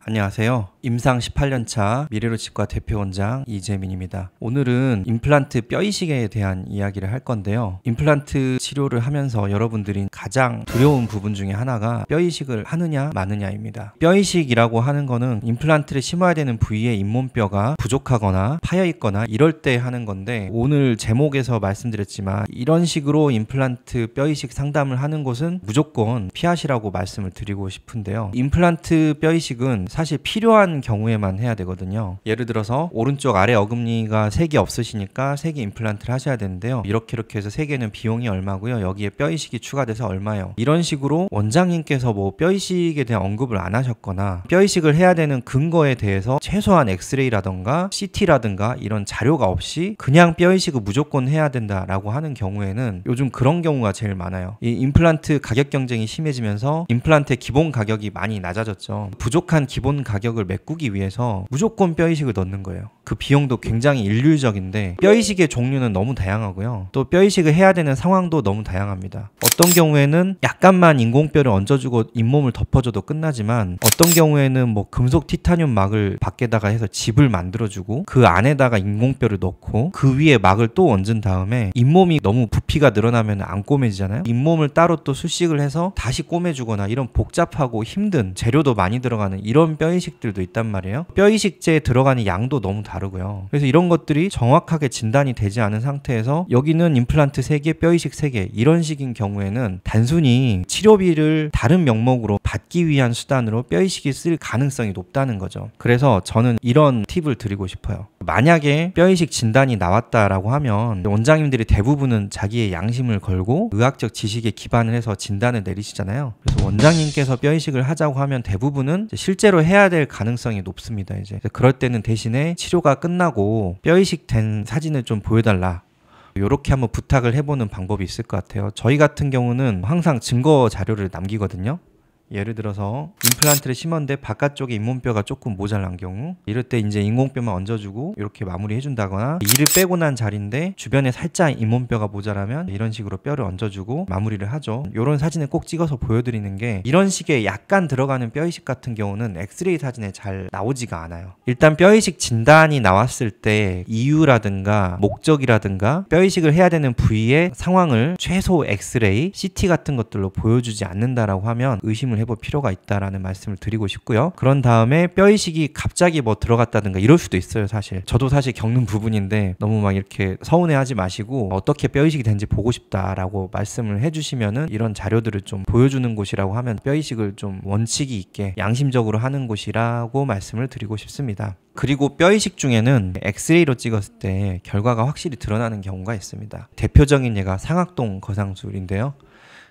안녕하세요. 임상 18년차 미래로치과 대표원장 이재민입니다. 오늘은 임플란트 뼈이식에 대한 이야기를 할 건데요. 임플란트 치료를 하면서 여러분들이 가장 두려운 부분 중에 하나가 뼈이식을 하느냐 마느냐입니다. 뼈이식이라고 하는 거는 임플란트를 심어야 되는 부위에 잇몸뼈가 부족하거나 파여 있거나 이럴 때 하는 건데, 오늘 제목에서 말씀드렸지만 이런 식으로 임플란트 뼈이식 상담을 하는 곳은 무조건 피하시라고 말씀을 드리고 싶은데요. 임플란트 뼈이식은 사실 필요한 경우에만 해야 되거든요. 예를 들어서 오른쪽 아래 어금니가 3개 없으시니까 3개 임플란트를 하셔야 되는데요. 이렇게 해서 3개는 비용이 얼마고요, 여기에 뼈이식이 추가돼서 얼마요, 이런 식으로 원장님께서 뭐 뼈이식에 대한 언급을 안 하셨거나 뼈이식을 해야 되는 근거에 대해서 최소한 엑스레이라던가 CT라든가 이런 자료가 없이 그냥 뼈이식을 무조건 해야 된다라고 하는 경우에는 요즘 그런 경우가 제일 많아요. 이 임플란트 가격 경쟁이 심해지면서 임플란트의 기본 가격이 많이 낮아졌죠. 부족한 기본 가격을 메꾸기 위해서 무조건 뼈이식을 넣는 거예요. 그 비용도 굉장히 일률적인데, 뼈이식의 종류는 너무 다양하고요. 또 뼈이식을 해야 되는 상황도 너무 다양합니다. 어떤 경우에는 약간만 인공뼈를 얹어주고 잇몸을 덮어줘도 끝나지만, 어떤 경우에는 뭐 금속 티타늄 막을 밖에다가 해서 집을 만들어주고 그 안에다가 인공뼈를 넣고 그 위에 막을 또 얹은 다음에 잇몸이 너무 부피가 늘어나면 안 꼬매지잖아요. 잇몸을 따로 또 수식을 해서 다시 꼬매주거나 이런 복잡하고 힘든, 재료도 많이 들어가는 이런 뼈이식들도 있단 말이에요. 뼈이식제에 들어가는 양도 너무 다르고요. 그래서 이런 것들이 정확하게 진단이 되지 않은 상태에서 여기는 임플란트 3개, 뼈이식 3개 이런 식인 경우에는 단순히 치료비를 다른 명목으로 받기 위한 수단으로 뼈이식이 쓸 가능성이 높다는 거죠. 그래서 저는 이런 팁을 드리고 싶어요. 만약에 뼈이식 진단이 나왔다라고 하면 원장님들이 대부분은 자기의 양심을 걸고 의학적 지식에 기반을 해서 진단을 내리시잖아요. 그래서 원장님께서 뼈이식을 하자고 하면 대부분은 실제로 해야 될 가능성이 높습니다. 이제 그럴 때는 대신에 치료가 끝나고 뼈이식 된 사진을 좀 보여달라, 이렇게 한번 부탁을 해보는 방법이 있을 것 같아요. 저희 같은 경우는 항상 증거 자료를 남기거든요. 예를 들어서 임플란트를 심었는데 바깥쪽에 잇몸뼈가 조금 모자란 경우, 이럴 때 이제 인공뼈만 얹어주고 이렇게 마무리 해준다거나, 이를 빼고 난 자리인데 주변에 살짝 잇몸뼈가 모자라면 이런 식으로 뼈를 얹어주고 마무리를 하죠. 이런 사진을 꼭 찍어서 보여드리는 게, 이런 식의 약간 들어가는 뼈이식 같은 경우는 엑스레이 사진에 잘 나오지가 않아요. 일단 뼈이식 진단이 나왔을 때 이유라든가 목적이라든가 뼈이식을 해야 되는 부위의 상황을 최소 엑스레이, CT 같은 것들로 보여주지 않는다라고 하면 의심을 해볼 필요가 있다라는 말씀을 드리고 싶고요. 그런 다음에 뼈이식이 갑자기 뭐 들어갔다든가 이럴 수도 있어요. 사실 저도 겪는 부분인데, 너무 막 이렇게 서운해하지 마시고 어떻게 뼈이식이 된지 보고 싶다라고 말씀을 해주시면은 이런 자료들을 좀 보여주는 곳이라고 하면 뼈이식을 좀 원칙이 있게 양심적으로 하는 곳이라고 말씀을 드리고 싶습니다. 그리고 뼈이식 중에는 엑스레이로 찍었을 때 결과가 확실히 드러나는 경우가 있습니다. 대표적인 예가 상악동 거상술인데요.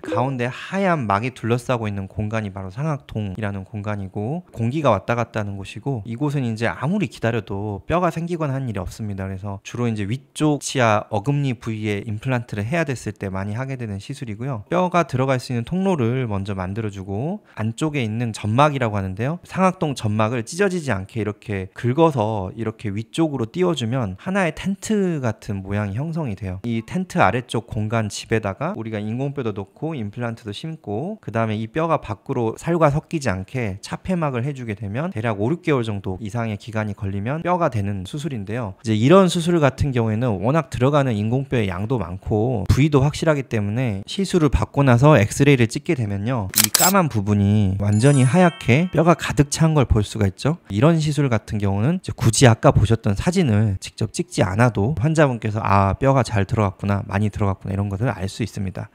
가운데 하얀 막이 둘러싸고 있는 공간이 바로 상악통이라는 공간이고, 공기가 왔다 갔다 하는 곳이고, 이곳은 이제 아무리 기다려도 뼈가 생기거나 하는 일이 없습니다. 그래서 주로 이제 위쪽 치아 어금니 부위에 임플란트를 해야 됐을 때 많이 하게 되는 시술이고요. 뼈가 들어갈 수 있는 통로를 먼저 만들어주고 안쪽에 있는 점막이라고 하는데요, 상악동 점막을 찢어지지 않게 이렇게 긁어서 이렇게 위쪽으로 띄워주면 하나의 텐트 같은 모양이 형성이 돼요. 이 텐트 아래쪽 공간 집에다가 우리가 인공뼈도 놓고 임플란트도 심고, 그 다음에 이 뼈가 밖으로 살과 섞이지 않게 차폐막을 해주게 되면 대략 5, 6개월 정도 이상의 기간이 걸리면 뼈가 되는 수술인데요. 이제 이런 수술 같은 경우에는 워낙 들어가는 인공뼈의 양도 많고 부위도 확실하기 때문에 시술을 받고 나서 엑스레이를 찍게 되면요, 이 까만 부분이 완전히 하얗게 뼈가 가득 찬 걸 볼 수가 있죠. 이런 시술 같은 경우는 이제 굳이 아까 보셨던 사진을 직접 찍지 않아도 환자분께서 아, 뼈가 잘 들어갔구나, 많이 들어갔구나, 이런 것을 알 수 있습니다.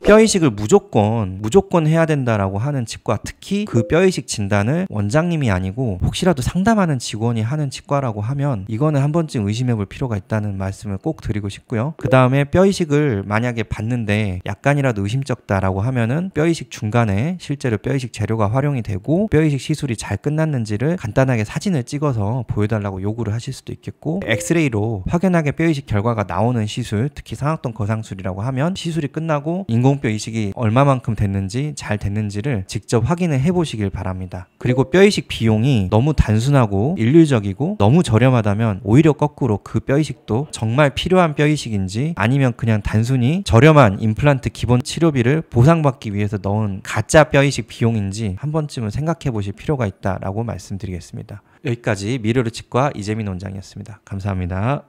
뼈이식을 무조건 해야 된다라고 하는 치과, 특히 그 뼈이식 진단을 원장님이 아니고 혹시라도 상담하는 직원이 하는 치과라고 하면 이거는 한 번쯤 의심해 볼 필요가 있다는 말씀을 꼭 드리고 싶고요. 그 다음에 뼈이식을 만약에 받는데 약간이라도 의심쩍다라고 하면은 뼈이식 중간에 실제로 뼈이식 재료가 활용이 되고 뼈이식 시술이 잘 끝났는지를 간단하게 사진을 찍어서 보여달라고 요구를 하실 수도 있겠고, 엑스레이로 확연하게 뼈이식 결과가 나오는 시술, 특히 상악동 거상술이라고 하면 시술이 끝나고 인공 보온뼈 이식이 얼마만큼 됐는지 잘 됐는지를 직접 확인을 해보시길 바랍니다. 그리고 뼈 이식 비용이 너무 단순하고 일률적이고 너무 저렴하다면 오히려 거꾸로 그 뼈 이식도 정말 필요한 뼈 이식인지 아니면 그냥 단순히 저렴한 임플란트 기본 치료비를 보상받기 위해서 넣은 가짜 뼈 이식 비용인지 한 번쯤은 생각해 보실 필요가 있다라고 말씀드리겠습니다. 여기까지 미래로 치과 이재민 원장이었습니다. 감사합니다.